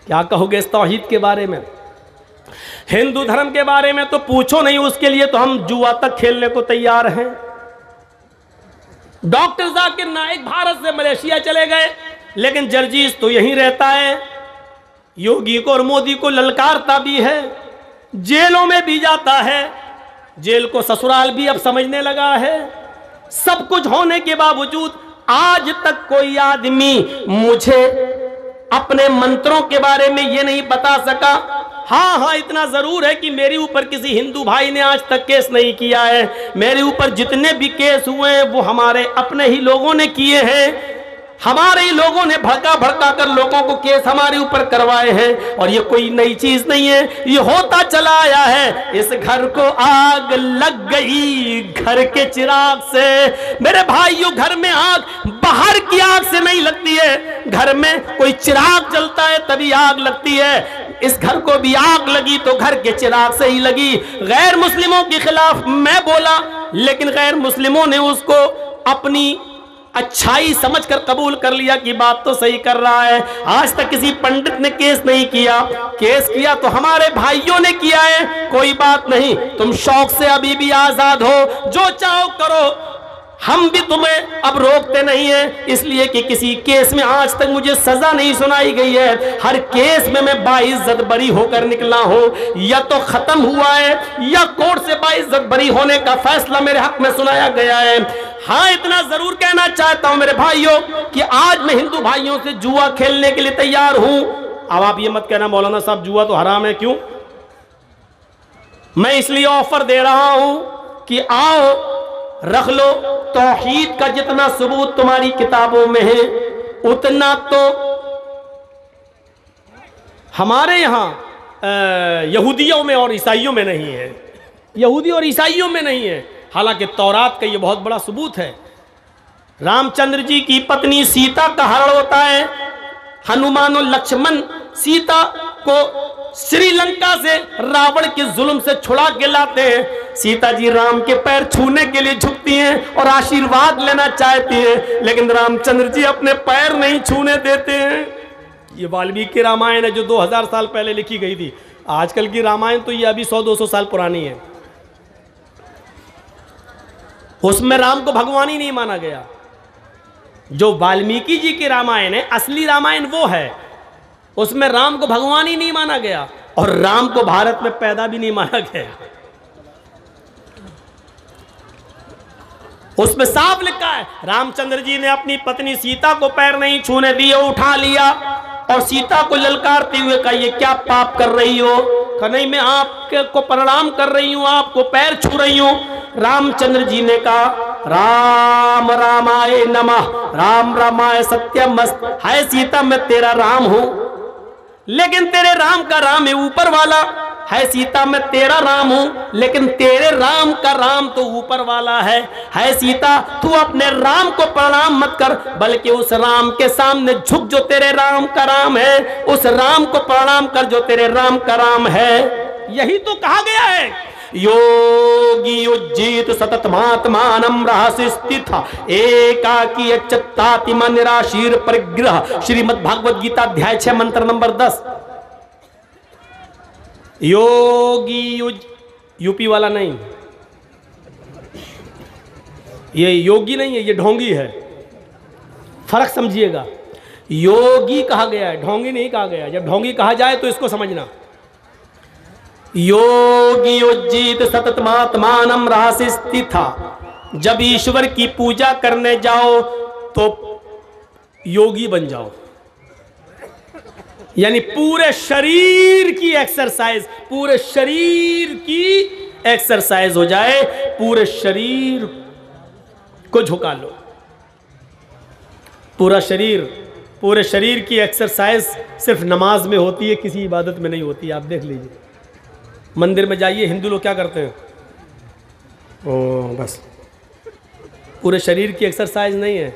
क्या कहोगे इस तौहीद के बारे में? हिंदू धर्म के बारे में तो पूछो नहीं, उसके लिए तो हम जुआ तक खेलने को तैयार हैं। डॉक्टर जाकिर नाइक भारत से मलेशिया चले गए, लेकिन जर्जीस तो यहीं रहता है। योगी को और मोदी को ललकारता भी है, जेलों में भी जाता है, जेल को ससुराल भी अब समझने लगा है। सब कुछ होने के बावजूद आज तक कोई आदमी मुझे अपने मंत्रों के बारे में ये नहीं बता सका। हाँ, इतना जरूर है कि मेरे ऊपर किसी हिंदू भाई ने आज तक केस नहीं किया है। मेरे ऊपर जितने भी केस हुए हैं वो हमारे अपने ही लोगों ने किए हैं। हमारे ही लोगों ने भड़का भड़का कर लोगों को केस हमारे ऊपर करवाए हैं, और ये कोई नई चीज नहीं है, ये होता चला आया है। इस घर को आग लग गई घर के चिराग से। मेरे भाइयों, घर में आग बाहर की आग से नहीं लगती है, घर में कोई चिराग जलता है तभी आग लगती है। इस घर को भी आग लगी तो घर के चिराग से ही लगी। गैर मुस्लिमों के खिलाफ मैं बोला, लेकिन गैर मुस्लिमों ने उसको अपनी अच्छाई समझकर कबूल कर लिया कि बात तो सही कर रहा है। आज तक किसी पंडित ने केस नहीं किया, केस किया तो हमारे भाइयों ने किया है। कोई बात नहीं, तुम शौक से अभी भी आजाद हो, जो चाहो करो, हम भी तुम्हें अब रोकते नहीं है, इसलिए कि किसी केस में आज तक मुझे सजा नहीं सुनाई गई है। हर केस में मैं बाइज्जत बरी होकर निकला हूं। या तो खत्म हुआ है या कोर्ट से बाइज्जत बरी होने का फैसला मेरे हक में सुनाया गया है। हाँ, इतना जरूर कहना चाहता हूं मेरे भाइयों कि आज मैं हिंदू भाइयों से जुआ खेलने के लिए तैयार हूं। अब आप ये मत कहना मौलाना साहब जुआ तो हराम है, क्यों? मैं इसलिए ऑफर दे रहा हूं कि आओ रख लो, तौहीद का जितना सबूत तुम्हारी किताबों में है उतना तो हमारे यहाँ यहूदियों में और ईसाइयों में नहीं है। यहूदी और ईसाइयों में नहीं है, हालांकि तौरात का ये बहुत बड़ा सबूत है। रामचंद्र जी की पत्नी सीता का हरण होता है। हनुमान और लक्ष्मण सीता को श्रीलंका से रावण के जुल्म से छुड़ा के लाते हैं। सीता जी राम के पैर छूने के लिए झुकती हैं और आशीर्वाद लेना चाहती हैं, लेकिन रामचंद्र जी अपने पैर नहीं छूने देते हैं। ये वाल्मीकि रामायण है जो 2000 साल पहले लिखी गई थी। आजकल की रामायण तो ये अभी 100-200 साल पुरानी है। उसमें राम को भगवान ही नहीं माना गया। जो वाल्मीकि जी की रामायण है, असली रामायण वो है, उसमें राम को भगवान ही नहीं माना गया और राम को भारत में पैदा भी नहीं माना गया। उसमें साफ लिखा है रामचंद्र जी ने अपनी पत्नी सीता को पैर नहीं छूने दिए, उठा लिया और सीता को ललकारते हुए कहा, ये क्या पाप कर रही हो? कहा नहीं, मैं आपको प्रणाम कर रही हूं, आपको पैर छू रही हूं। रामचंद्र जी ने कहा, राम रामाय नमः, राम रामाय सत्यमस्त। हाय सीता, मैं तेरा राम हूं, लेकिन तेरे राम का राम है ऊपर वाला। है सीता, मैं तेरा राम हूं, लेकिन तेरे राम का राम तो ऊपर वाला है। सीता, तू अपने राम को प्रणाम मत कर, बल्कि उस राम के सामने झुक जो तेरे राम का राम है, उस राम को प्रणाम कर जो तेरे राम का राम है। यही तो कहा गया है, योगी उज्जीत सतत महात्मानम रहस्य स्थित एकाकी अच्युताति मन निराशीर परिग्रह। श्रीमद् भागवत गीता अध्याय 6 मंत्र नंबर 10। योगी यूपी वाला नहीं, ये योगी नहीं है, ये ढोंगी है। फर्क समझिएगा, योगी कहा गया है, ढोंगी नहीं कहा गया। जब ढोंगी कहा जाए तो इसको समझना। योगी उज्जीत सतत महात्मानम रहस्य स्थिता। जब ईश्वर की पूजा करने जाओ तो योगी बन जाओ, यानी पूरे शरीर की एक्सरसाइज, पूरे शरीर की एक्सरसाइज हो जाए, पूरे शरीर को झुका लो। पूरे शरीर की एक्सरसाइज सिर्फ नमाज में होती है, किसी इबादत में नहीं होती। आप देख लीजिए, मंदिर में जाइए, हिंदू लोग क्या करते हैं, ओ बस पूरे शरीर की एक्सरसाइज नहीं है।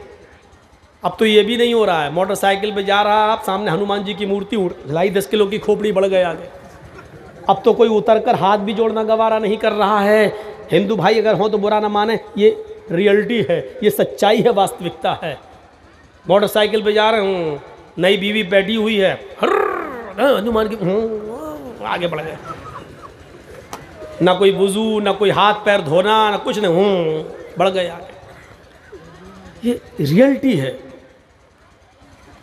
अब तो ये भी नहीं हो रहा है, मोटरसाइकिल पे जा रहा है आप, सामने हनुमान जी की मूर्ति ढाई 10 किलो की खोपड़ी बढ़ गए आगे। अब तो कोई उतरकर हाथ भी जोड़ना गवारा नहीं कर रहा है। हिंदू भाई अगर हो तो बुरा ना माने, ये रियलिटी है, ये सच्चाई है, वास्तविकता है। मोटरसाइकिल पे जा रहे हूँ, नई बीवी बैठी हुई है, हनुमान की आगे बढ़ गए। ना कोई वुजू, ना कोई हाथ पैर धोना, ना कुछ नहीं, बढ़ गए आगे। ये रियलिटी है।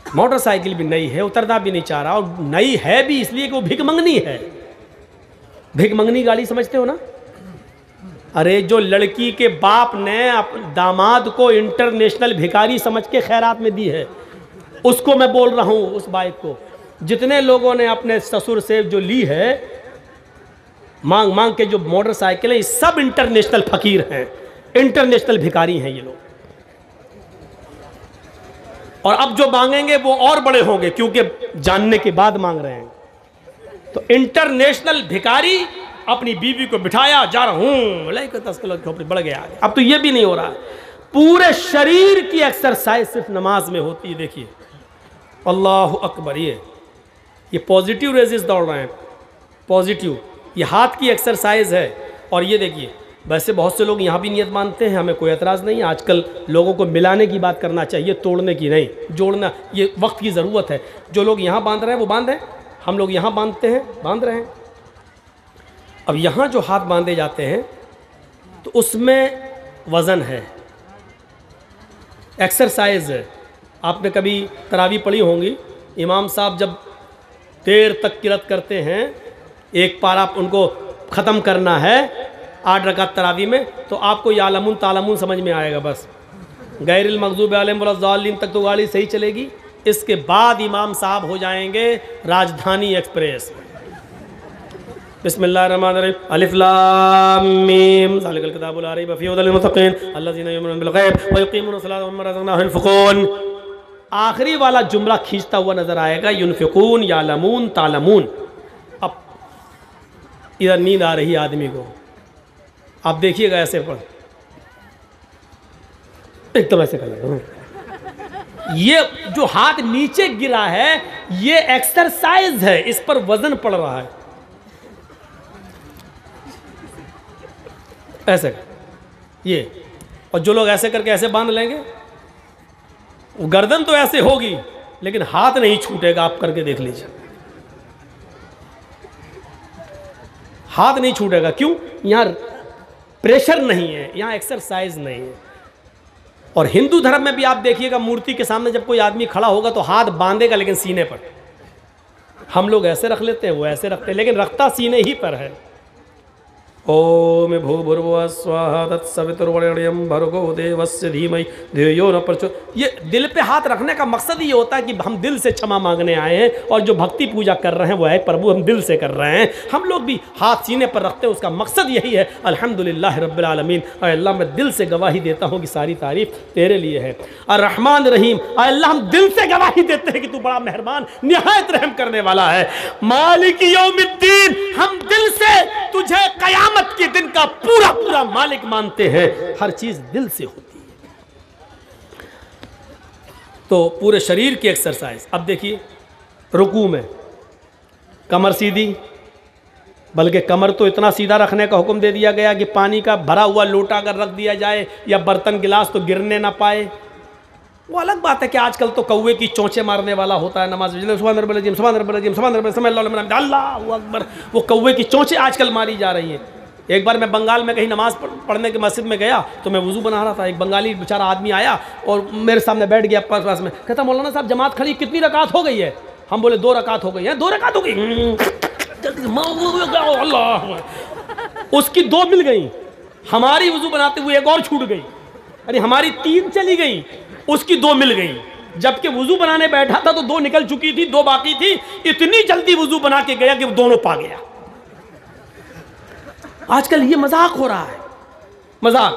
मोटरसाइकिल भी नई है, उतरना भी नहीं चाह रहा, और नई है भी इसलिए कि वो भिख मंगनी है। भिख मंगनी गाड़ी समझते हो ना? अरे जो लड़की के बाप ने दामाद को इंटरनेशनल भिखारी समझ के खैरात में दी है, उसको मैं बोल रहा हूं। उस बाइक को जितने लोगों ने अपने ससुर से जो ली है मांग मांग के, जो मोटरसाइकिल है, ये सब इंटरनेशनल फकीर हैं, इंटरनेशनल भिखारी हैं ये लोग। और अब जो मांगेंगे वो और बड़े होंगे, क्योंकि जानने के बाद मांग रहे हैं। तो इंटरनेशनल भिखारी अपनी बीवी को बिठाया, जा रहा हूं, लेकर 10 किलो खोपड़ी बढ़ गया। अब तो ये भी नहीं हो रहा है। पूरे शरीर की एक्सरसाइज सिर्फ नमाज में होती है। देखिए, अल्लाह अकबर। ये पॉजिटिव रेजिस दौड़ रहे हैं, पॉजिटिव। ये हाथ की एक्सरसाइज है। और ये देखिए, वैसे बहुत से लोग यहाँ भी नियत मानते हैं, हमें कोई एतराज़ नहीं। आजकल लोगों को मिलाने की बात करना चाहिए, तोड़ने की नहीं, जोड़ना। ये वक्त की ज़रूरत है। जो लोग यहाँ बांध रहे हैं वो बांधें, हम लोग यहाँ बांधते हैं, बांध रहे हैं। अब यहाँ जो हाथ बांधे जाते हैं तो उसमें वज़न है, एक्सरसाइज है। आपने कभी तरावी पढ़ी होंगी, इमाम साहब जब देर तक किरत करते हैं, एक पारा उनको ख़त्म करना है 8 रकात तरावी में, तो आपको यालमुन तालमुन समझ में आएगा। बस गैरिल मग़ज़ूबि अलैहिम वलद्दाल्लीन तक तो गाड़ी सही चलेगी। इसके बाद इमाम साहब हो जाएंगे राजधानी एक्सप्रेस। बिस्मिल्लाहिर्रहमानिर्रहीम, अलिफ लाम मीम, ज़ालिकल किताबु ला रैब फ़ीहि हुदल लिल-मुत्तक़ीन अल्लज़ीना युमिनूना बिल ग़ैब व युक़ीमूना स-सलाता व मिम्मा रज़क़नाहुम युनफ़िक़ून। आखिरी वाला जुमला खींचता हुआ नजर आएगा, युनफ़िक़ून, यालमून, तालमून। अब इधर नींद आ रही है आदमी को, आप देखिएगा ऐसे पर एकदम ऐसे कर, ये जो हाथ नीचे गिरा है ये एक्सरसाइज है, इस पर वजन पड़ रहा है। ऐसे ये, और जो लोग ऐसे करके ऐसे बांध लेंगे, वो गर्दन तो ऐसे होगी लेकिन हाथ नहीं छूटेगा। आप करके देख लीजिए, हाथ नहीं छूटेगा। क्यों? यहाँ प्रेशर नहीं है, यहाँ एक्सरसाइज नहीं है। और हिंदू धर्म में भी आप देखिएगा, मूर्ति के सामने जब कोई आदमी खड़ा होगा तो हाथ बांधेगा लेकिन सीने पर। हम लोग ऐसे रख लेते हैं, वो ऐसे रखते हैं, लेकिन रखता सीने ही पर है। ओम भूर्भुवः स्वः तत्सवितुर्वरेण्यं भर्गो देवस्य धीमहि धियो न प्रचोदयात्। ये दिल पे हाथ रखने का मकसद ये होता है कि हम दिल से क्षमा मांगने आए हैं, और जो भक्ति पूजा कर रहे हैं वो है प्रभु, हम दिल से कर रहे हैं। हम लोग भी हाथ सीने पर रखते हैं, उसका मकसद यही है, अल्हम्दुलिल्लाह रब्बिल आलमीन, अल्लाह मैं दिल से गवाही देता हूँ कि सारी तारीफ तेरे लिए है। अर्रहमान रहीम, अल्लाह हम दिल से गवाही देते हैं कि तू बड़ा मेहरबान निहायत रहम करने वाला है। मालिक यौमिद्दीन, हम दिल से तुझे क़यामत के दिन का पूरा पूरा मालिक मानते हैं। हर चीज दिल से होती है। तो पूरे शरीर की एक्सरसाइज। अब देखिए, रुकू में कमर सीधी, बल्कि कमर तो इतना सीधा रखने का हुक्म दे दिया गया कि पानी का भरा हुआ लोटा अगर रख दिया जाए या बर्तन गिलास तो गिरने ना पाए। वो अलग बात है कि आजकल तो कौवे की चोंचे मारने वाला होता है नमाज में, सुभान रब्बिल अज़ीम, सुभान रब्बिल अज़ीम, सुभान रब्बिल अज़ीम, अल्लाहु अकबर। वो कौवे की चोंचे आजकल मारी जा रही हैं। एक बार मैं बंगाल में कहीं नमाज पढ़ने के मस्जिद में गया तो मैं वुज़ू बना रहा था। एक बंगाली बेचारा आदमी आया और मेरे सामने बैठ गया पास में, कहता मौलाना साहब जमात खड़ी, कितनी रकात हो गई है? हम बोले 2 रकात हो गई है। 2 रकात हो गई? अल्लाह, उसकी 2 मिल गई, हमारी वुज़ू बनाते हुए एक और छूट गई। अरे हमारी 3 चली गई, उसकी 2 मिल गई। जबकि वुज़ू बनाने बैठा था तो 2 निकल चुकी थी, 2 बाकी थी। इतनी जल्दी वुज़ू बना के गया कि वो दोनों पा गया। आजकल ये मजाक हो रहा है, मजाक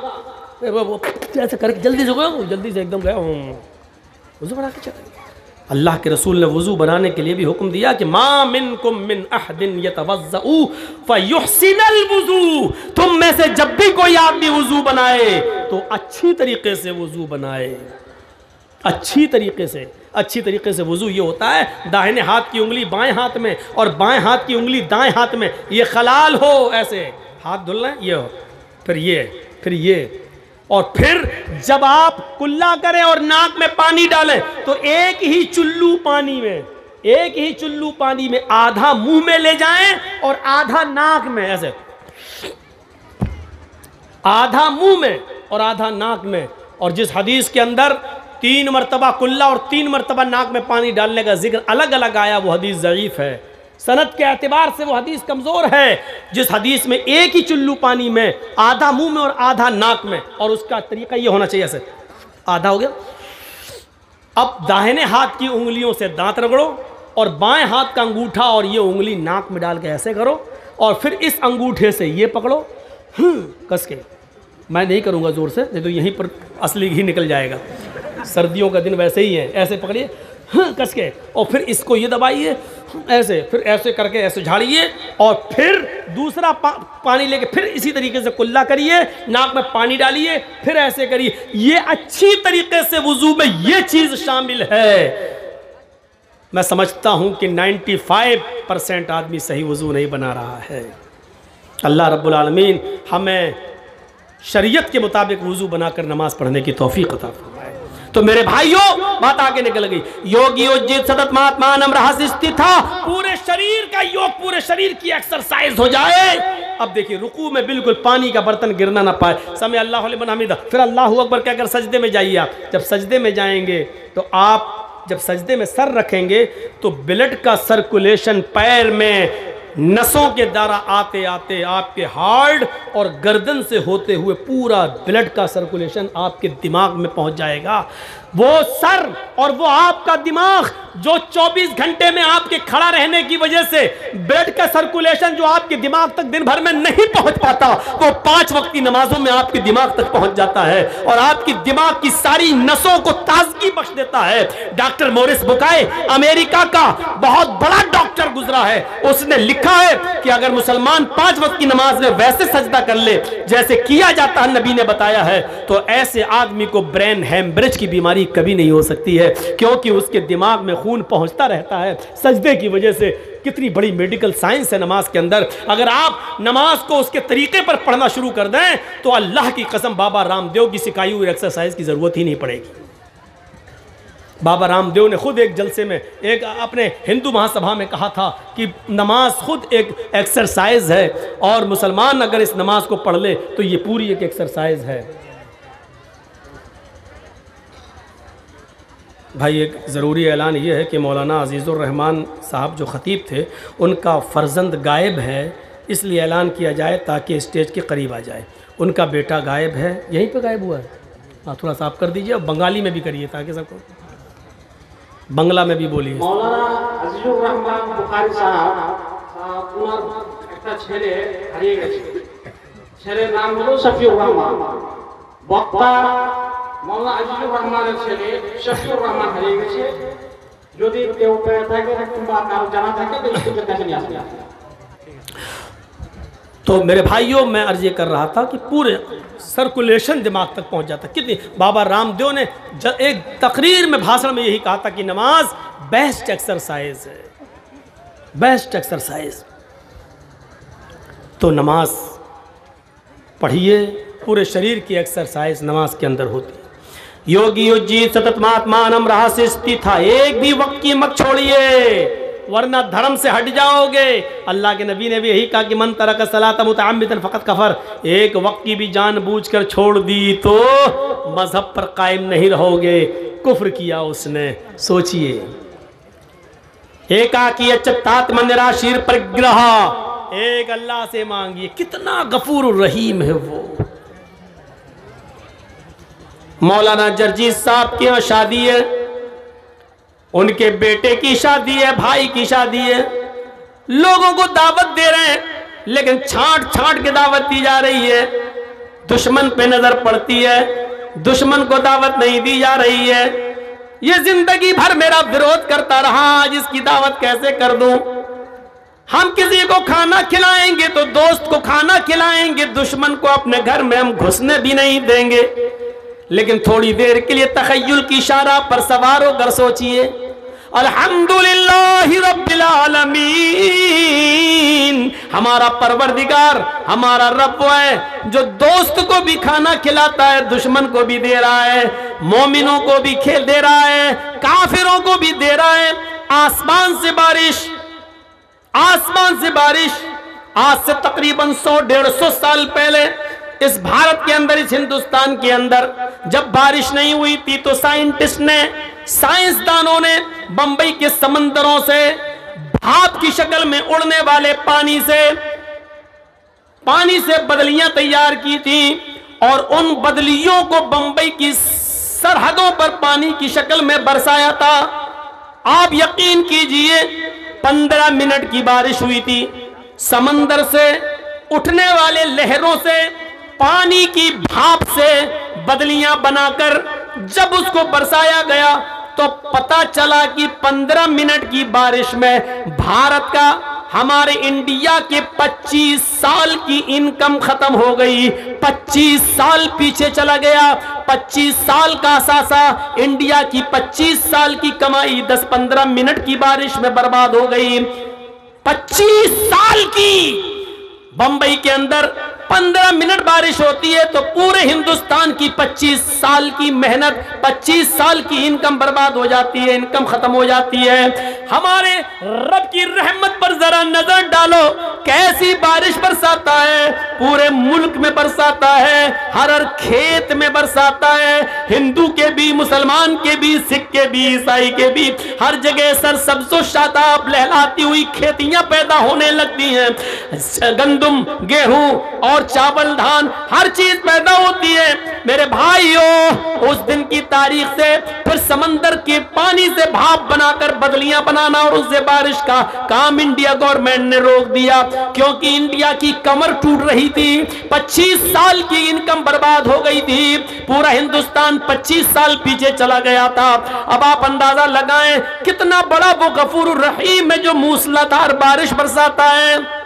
ऐसे करके जल्दी से गया, जल्दी से एकदम गया, वुज़ू बना के चला गया। अल्लाह के रसूल ने वुज़ू बनाने के लिए भी हुक्म दिया कि मा मिनकुम मिन अहदिन यतवज़्ज़उ फयुहसिनुल वुज़ू, तुम में से जब भी कोई आदमी वुज़ू बनाए तो अच्छी तरीके से वुज़ू बनाए। अच्छी तरीके से, अच्छी तरीके से वुज़ू ये होता है दाहिने हाथ की उंगली बाएं हाथ में और बाएं हाथ की उंगली दाएं हाथ में, ये खलाल हो, ऐसे हाथ धुल लें, ये हो, फिर ये, और फिर जब आप कुल्ला करें और नाक में पानी डालें तो एक ही चुल्लू पानी में एक ही चुल्लू पानी में आधा मुंह में ले जाएं और आधा नाक में, ऐसे आधा मुंह में और आधा नाक में। और जिस हदीस के अंदर 3 मरतबा कुल्ला और 3 मरतबा नाक में पानी डालने का जिक्र अलग अलग आया, वो हदीस ज़ईफ है, सनद के एतबार से वो हदीस कमज़ोर है। जिस हदीस में एक ही चुल्लू पानी में आधा मुंह में और आधा नाक में, और उसका तरीका ये होना चाहिए, ऐसे आधा हो गया। अब दाहिने हाथ की उंगलियों से दांत रगड़ो और बाएं हाथ का अंगूठा और ये उंगली नाक में डाल के ऐसे करो, और फिर इस अंगूठे से ये पकड़ो कस के। मैं नहीं करूँगा ज़ोर से, नहीं तो यहीं पर असली घी निकल जाएगा। सर्दियों का दिन वैसे ही है, ऐसे पकड़िए कस के, और फिर इसको ये दबाइए ऐसे, फिर ऐसे करके ऐसे झाड़िए, और फिर दूसरा पानी लेके फिर इसी तरीके से कुल्ला करिए, नाक में पानी डालिए, फिर ऐसे करिए। ये अच्छी तरीके से वुज़ू में ये चीज़ शामिल है। मैं समझता हूँ कि 95% आदमी सही वुज़ू नहीं बना रहा है। अल्लाह रब्बुल आलमीन हमें शरीयत के मुताबिक वुज़ू बनाकर नमाज पढ़ने की तौफीक अता फरमाए। तो मेरे भाइयों, बात आगे निकल गई। योग योजित सतत महात्मानम रहस्य स्थिता, पूरे शरीर का योग, पूरे शरीर की एक्सरसाइज हो जाए। अब देखिए, रुकू में बिल्कुल पानी का बर्तन गिरना ना पाए, समय अल्लाह लिमन हमीदा, फिर अल्लाहू अकबर कहकर सजदे में जाइए। आप जब सजदे में जाएंगे तो आप जब सजदे में सर रखेंगे तो ब्लड का सर्कुलेशन पैर में नसों के द्वारा आते आते आपके हार्ट और गर्दन से होते हुए पूरा ब्लड का सर्कुलेशन आपके दिमाग में पहुंच जाएगा। वो सर और वो आपका दिमाग जो 24 घंटे में आपके खड़ा रहने की वजह से ब्लड का सर्कुलेशन जो आपके दिमाग तक दिन भर में नहीं पहुंच पाता, वो 5 वक्त की नमाजों में आपके दिमाग तक पहुंच जाता है और आपकी दिमाग की सारी नसों को ताजगी बख्श देता है। डॉक्टर मोरिस बुकाय, अमेरिका का बहुत बड़ा डॉक्टर गुजरा है, उसने लिखा है कि अगर मुसलमान 5 वक्त की नमाज में वैसे सजदा कर ले जैसे किया जाता है, नबी ने बताया है, तो ऐसे आदमी को ब्रेन हेमरेज की बीमारी कभी नहीं हो सकती है, क्योंकि उसके दिमाग में खून पहुंचता रहता है सजदे की वजह से। कितनी बड़ी मेडिकल साइंस है नमाज के अंदर। अगर आप नमाज को उसके तरीके पर पढ़ना शुरू कर दें तो अल्लाह की कसम बाबा रामदेव की सिखाई हुई एक्सरसाइज की जरूरत ही नहीं पड़ेगी। बाबा रामदेव ने खुद एक जलसे में, एक अपने हिंदू महासभा में कहा था कि नमाज खुद एक एक्सरसाइज है और मुसलमान अगर इस नमाज को पढ़ ले तो ये पूरी एक एक्सरसाइज है। भाई, एक ज़रूरी ऐलान ये है कि मौलाना अजीज़ुर रहमान साहब जो ख़तीब थे, उनका फ़र्जंद गायब है, इसलिए ऐलान किया जाए ताकि स्टेज के करीब आ जाए। उनका बेटा गायब है, यहीं पे गायब हुआ है। हाँ, थोड़ा सा आप कर दीजिए और बंगाली में भी करिए ताकि सबको, बांग्ला में भी बोलिए। मौलाना अजीजुर रहमान बुखारी साहब একটা ছেলে হারিয়ে গেছে, ছেলের নাম হলো শফিউর রহমান। বক্তা মৌলানা আজিজুর রহমানের ছেলে শফিউর রহমান হারিয়ে গেছে। যদি কেউ পেয়ে থাকে কিংবা কারো জানা থাকে তো স্কুলের কাছে নিয়ে আসবে। तो मेरे भाइयों, मैं अर्ज ये कर रहा था कि पूरे सर्कुलेशन दिमाग तक पहुंच जाता। कितनी बाबा रामदेव ने एक तकरीर में, भाषण में यही कहा था कि नमाज बेस्ट एक्सरसाइज है, बेस्ट एक्सरसाइज। तो नमाज पढ़िए, पूरे शरीर की एक्सरसाइज नमाज के अंदर होती है। योगी योजित सतत महात्मानम रहस्य स्थिता, एक भी वक्त की मत छोड़िए वरना धर्म से हट जाओगे। अल्लाह के नबी ने भी यही कहा कि मन तरक सलात मुतअम्मिदन फ़क़त कफ़र, एक वक्त की भी जानबूझकर छोड़ दी तो मजहब पर कायम नहीं रहोगे, कुफ्र किया उसने। सोचिए, एकाकी अच्युतात्म निराशीर परिग्रह, एक अल्लाह से मांगिए, कितना गफूर रहीम है वो। मौलाना जर्जीस साहब की यहाँ शादी है, उनके बेटे की शादी है, भाई की शादी है, लोगों को दावत दे रहे हैं लेकिन छांट छांट के दावत दी जा रही है। दुश्मन पे नजर पड़ती है, दुश्मन को दावत नहीं दी जा रही है। ये जिंदगी भर मेरा विरोध करता रहा, आज इसकी दावत कैसे कर दूं। हम किसी को खाना खिलाएंगे तो दोस्त को खाना खिलाएंगे, दुश्मन को अपने घर में हम घुसने भी नहीं देंगे। लेकिन थोड़ी देर के लिए तखय्युल की इशारा पर सवार होकर सोचिए, अल्हम्दुलिल्लाहि रब्बिल आलमीन, हमारा परवरदिगार, हमारा रब है जो दोस्त को भी खाना खिलाता है, दुश्मन को भी दे रहा है, मोमिनों को भी खेल दे रहा है, काफिरों को भी दे रहा है। आसमान से बारिश, आसमान से बारिश। आज से तकरीबन 100-150 साल पहले इस भारत के अंदर, इस हिंदुस्तान के अंदर जब बारिश नहीं हुई थी तो साइंटिस्ट ने, साइंसदानों ने बंबई के समंदरों से भाप की शक्ल में उड़ने वाले पानी से बदलियां तैयार की थी और उन बदलियों को बंबई की सरहदों पर पानी की शक्ल में बरसाया था। आप यकीन कीजिए 15 मिनट की बारिश हुई थी। समंदर से उठने वाले लहरों से, पानी की भाप से बदलियां बनाकर जब उसको बरसाया गया तो पता चला कि 15 मिनट की बारिश में भारत का, हमारे इंडिया के 25 साल की इनकम खत्म हो गई। 25 साल पीछे चला गया। 25 साल का असासा, इंडिया की 25 साल की कमाई 10-15 मिनट की बारिश में बर्बाद हो गई। 25 साल की बंबई के अंदर 15 मिनट बारिश होती है तो पूरे हिंदुस्तान की 25 साल की मेहनत, 25 साल की इनकम बर्बाद हो जाती है, इनकम खत्म हो जाती है। हमारे रब की रहमत पर जरा नजर डालो, कैसी बारिश बरसाता है, पूरे मुल्क में बरसाता है, हर खेत में बरसाता है, हिंदू के भी, मुसलमान के भी, सिख के भी, ईसाई के भी, हर जगह सरसब्ज़ो शादाब लहलाती हुई खेतियां पैदा होने लगती हैं। गंदुम, गेहूं और चावल, धान, हर चीज पैदा होती है। मेरे भाइयों, उस दिन की तारीख से फिर समंदर के पानी से भाप बनाकर बदलियां बनाना और उससे बारिश का काम इंडिया गवर्नमेंट ने रोक दिया, क्योंकि इंडिया की कमर टूट रही थी। 25 साल की इनकम बर्बाद हो गई थी। पूरा हिंदुस्तान 25 साल पीछे चला गया था। अब आप अंदाजा लगाएं कितना बड़ा वो गफूर रहीम है जो मूसलाधार बारिश बरसाता है।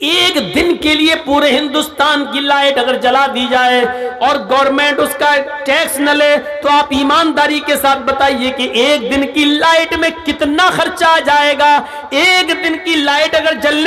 एक दिन के लिए पूरे हिंदुस्तान की लाइट अगर जला दी जाए और गवर्नमेंट उसका टैक्स न ले तो आप ईमानदारी के साथ बताइए कि एक दिन की लाइट में कितना खर्चा आ जाएगा। एक दिन की लाइट अगर जल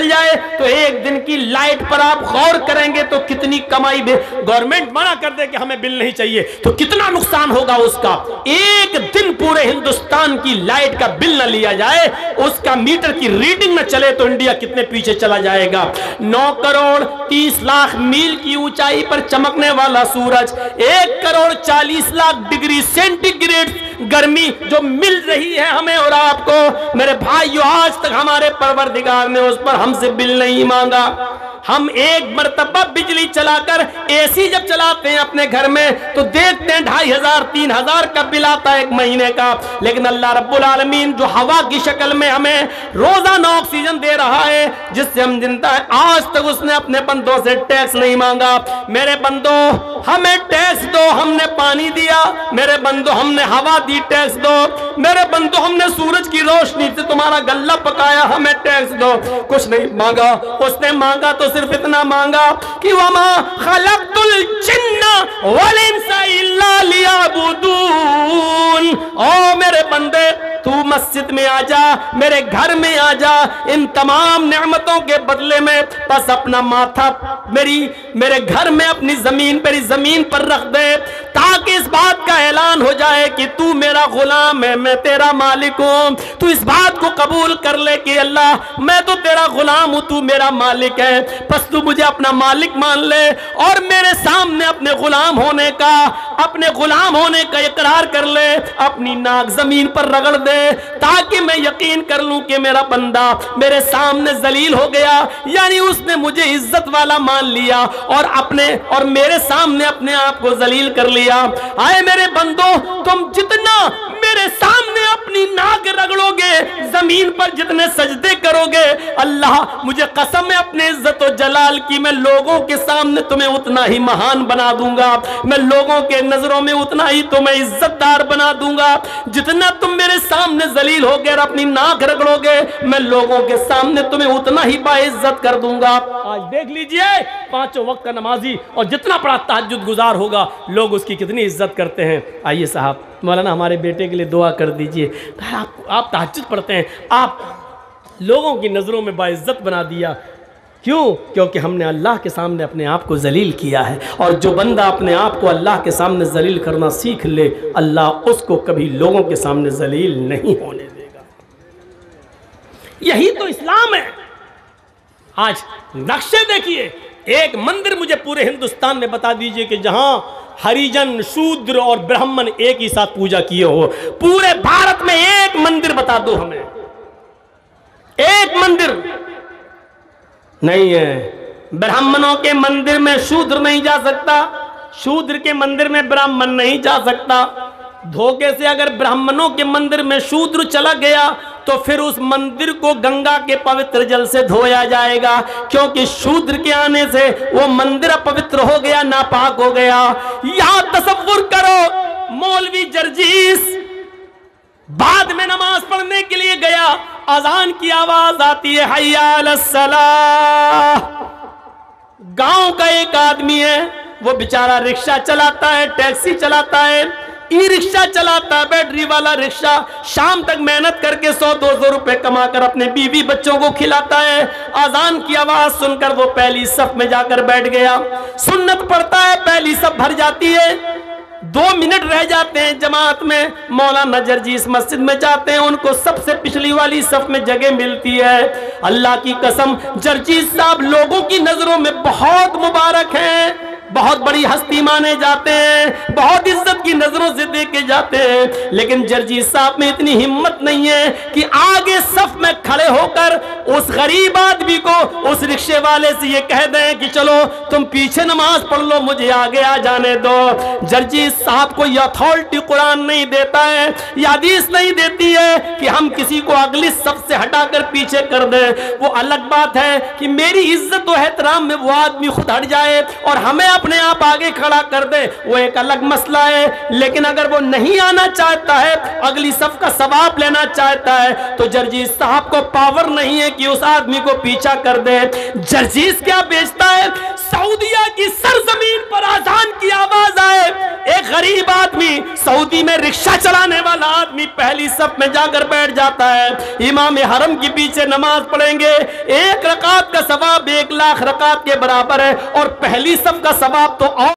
जाए तो एक दिन की लाइट पर आप गौर करेंगे तो कितनी कमाई गवर्नमेंट मना कर दे कि हमें बिल नहीं चाहिए तो कितना नुकसान होगा उसका। एक दिन पूरे हिंदुस्तान की लाइट का बिल न लिया जाए, उसका मीटर की रीडिंग न चले तो इंडिया कितने पीछे चला जाए। 9 करोड़ 30 लाख मील की ऊंचाई पर चमकने वाला सूरज, 1 करोड़ 40 लाख डिग्री सेंटीग्रेड गर्मी जो मिल रही है हमें और आपको। मेरे भाइयों, आज तक हमारे परवरदिगार ने उस पर हमसे बिल नहीं मांगा। हम एक मर्तबा बिजली चलाकर एसी जब चलाते हैं अपने घर में तो देखते हैं 2500-3000 का बिल आता है एक महीने का, लेकिन अल्लाह रब्बुल आलमीन जो हवा की शक्ल में हमें रोजाना ऑक्सीजन दे रहा है जिससे हम जिंदा है, आज तक उसने अपने बंदों से टैक्स नहीं मांगा। मेरे बंदो, हमें टैक्स दो, हमने पानी दिया। मेरे बंदो, हमने हवा दी, टैक्स दो। मेरे बंदो, हमने सूरज की रोशनी से तुम्हारा गल्ला पकाया, हमें टैक्स दो। कुछ नहीं मांगा। उसने मांगा तो सिर्फ इतना मांगा कि वमा खलक़तुल जिन्ना वल इंसा इल्ला लियअबुदून। ओ मेरे बंदे, तू मस्जिद में आ जा, मेरे घर में आ जा, इन तमाम नेमतों के बदले में बस अपना माथा मेरे घर में अपनी जमीन पर रख दे, ताकि इस बात का ऐलान हो जाए कि तू मेरा गुलाम है, मैं तेरा मालिक हूं। तू इस बात को कबूल कर ले कि अल्लाह मैं तो तेरा गुलाम हूं, तू मेरा मालिक है। बस तू मुझे अपना मालिक मान ले और मेरे सामने अपने गुलाम होने का इकरार कर ले, अपनी नाक जमीन पर रगड़ दे, ताकि मैं यकीन कर लूं कि मेरा बंदा मेरे सामने जलील हो गया, यानी उसने मुझे इज्जत वाला मान लिया और मेरे सामने अपने आप को जलील कर लिया। आए मेरे बंदो, तुम जितना मेरे सामने अपनी नाक रगड़ोगे, जमीन पर जितने सजदे करोगे, अल्लाह मुझे कसम है अपने इज्जत और जलाल की, मैं लोगों के सामने तुम्हें उतना ही महान बना दूंगा, मैं लोगों के नजरों में उतना ही तुम्हें इज्जतदार बना दूंगा। जितना तुम मेरे सामने जलील होगे और अपनी नाक रगड़ोगे, मैं लोगों के सामने तुम्हें उतना ही बाइज्जत कर दूंगा। आज देख लीजिए, 5 वक्त का नमाजी और जितना बड़ा तहज्जुद गुजार होगा, लोग उसकी कितनी इज्जत करते हैं। आइए साहब, मौलाना हमारे बेटे के लिए दुआ कर दीजिए। आप तहज्जुद पढ़ते हैं, आप लोगों की नज़रों में बाइज्जत बना दिया। क्यों? क्योंकि हमने अल्लाह के सामने अपने आप को जलील किया है, और जो बंदा अपने आप को अल्लाह के सामने जलील करना सीख ले, अल्लाह उसको कभी लोगों के सामने जलील नहीं होने देगा। यही तो इस्लाम है। आज नक्शे देखिए, एक मंदिर मुझे पूरे हिंदुस्तान में बता दीजिए कि जहां हरिजन, शूद्र और ब्राह्मण एक ही साथ पूजा किए हो। पूरे भारत में एक मंदिर बता दो हमें, एक मंदिर नहीं है। ब्राह्मणों के मंदिर में शूद्र नहीं जा सकता, शूद्र के मंदिर में ब्राह्मण नहीं जा सकता। धोखे से अगर ब्राह्मणों के मंदिर में शूद्र चला गया तो फिर उस मंदिर को गंगा के पवित्र जल से धोया जाएगा, क्योंकि शूद्र के आने से वो मंदिर अपवित्र हो गया, नापाक हो गया। यहां तसव्वुर करो, मौलवी जर्जीस बाद में नमाज पढ़ने के लिए गया, अजान की आवाज आती है, हय्या अलस सलाह। गांव का एक आदमी है, वो बेचारा रिक्शा चलाता है, टैक्सी चलाता है, ई रिक्शा चलाता है, बैटरी वाला रिक्शा। शाम तक मेहनत करके 100-200 रुपए कमाकर अपने बीवी बच्चों को खिलाता है। अजान की आवाज सुनकर वो पहली सफ में जाकर बैठ गया, सुन्नत पढ़ता है, पहली सफ भर जाती है, 2 मिनट रह जाते हैं जमात में। मौलाना जर्जीस मस्जिद में जाते हैं, उनको सबसे पिछली वाली सफ में जगह मिलती है। अल्लाह की कसम, जर्जीस साहब लोगों की नजरों में बहुत मुबारक हैं, बहुत बड़ी हस्ती माने जाते हैं, बहुत इज्जत की नजरों से देखे जाते हैं, लेकिन जर्जीस साहब में इतनी हिम्मत नहीं है कि आगे सफ में खड़े होकर उस गरीब आदमी को, उस रिक्शे वाले से ये कह दें कि चलो तुम पीछे नमाज पढ़ लो, मुझे आगे आ जाने दो। जर्जीस साहब को ये अथॉरिटी कुरान नहीं देता है, ये हदीस नहीं देती है कि हम किसी को अगली सफ से हटाकर पीछे कर दें। वो अलग बात है कि मेरी इज्जत और एहतराम में वो आदमी खुद हट जाए और हमें अपने आप आगे खड़ा कर दे, वो एक अलग मसला है। लेकिन अगर वो नहीं आना चाहता है, अगली सफ का सवाब लेना चाहता है, तो जर्जीस साहब को पावर नहीं है कि उस आदमी को पीछा कर दे। जर्जीस क्या बेचता है? सऊदिया की सरजमीन पर अजान की आवाज आए, एक गरीब आदमी, सऊदी में रिक्शा चलाने वाला आदमी पहली सफ में जाकर बैठ जाता है। इमाम हरम के पीछे नमाज पढ़ेंगे, 1 रकात का सवाब 1 लाख रकात के बराबर है, और पहली सफ का सवाब तो और